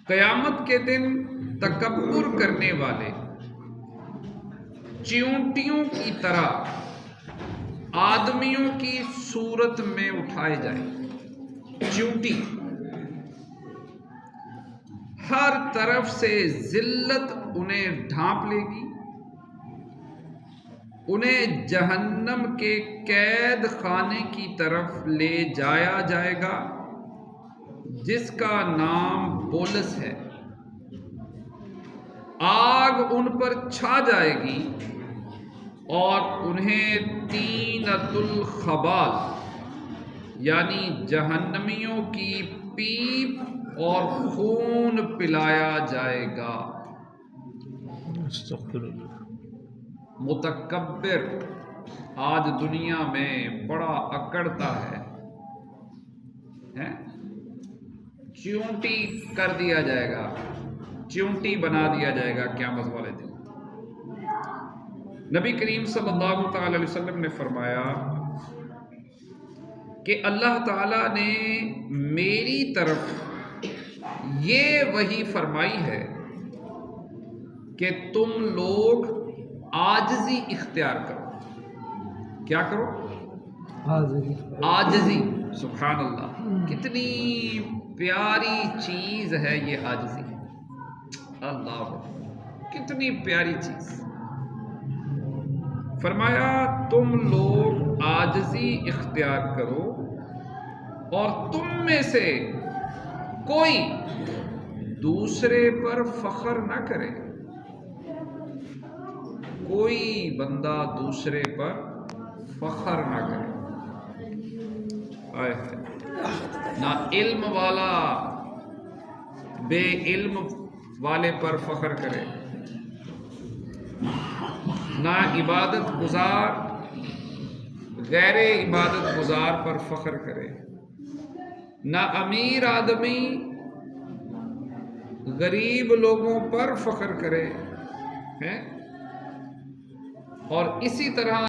قیامت کے دن تکبر کرنے والے چیونٹیوں کی طرح آدمیوں کی صورت میں اٹھائے جائیں۔ چیونٹی، ہر طرف سے ذلت انہیں ڈھانپ لے گی، انہیں جہنم کے قید خانے کی طرف لے جایا جائے گا جس کا نام بولس ہے۔ آگ ان پر چھا جائے گی اور انہیں طینۃ الخبال یعنی جہنمیوں کی پیپ اور خون پلایا جائے گا۔ استغفر اللہ۔ متکبر آج دنیا میں بڑا اکڑتا ہے، چیونٹی کر دیا جائے گا، چیونٹی بنا دیا جائے گا قیامت والے دن۔ نبی کریم صلی اللہ تعالی علیہ وسلم نے فرمایا کہ اللہ تعالی نے میری طرف یہ وحی فرمائی ہے کہ تم لوگ عاجزی اختیار کرو۔ کیا کرو؟ عاجزی۔ سبحان اللہ، کتنی پیاری چیز ہے یہ عاجزی، اللہ کتنی پیاری چیز۔ فرمایا تم لوگ عاجزی اختیار کرو اور تم میں سے کوئی دوسرے پر فخر نہ کرے، کوئی بندہ دوسرے پر فخر نہ کرے۔ نہ علم والا بے علم والے پر فخر کرے، نہ عبادت گزار غیر عبادت گزار پر فخر کرے، نہ امیر آدمی غریب لوگوں پر فخر کرے، اور اسی طرح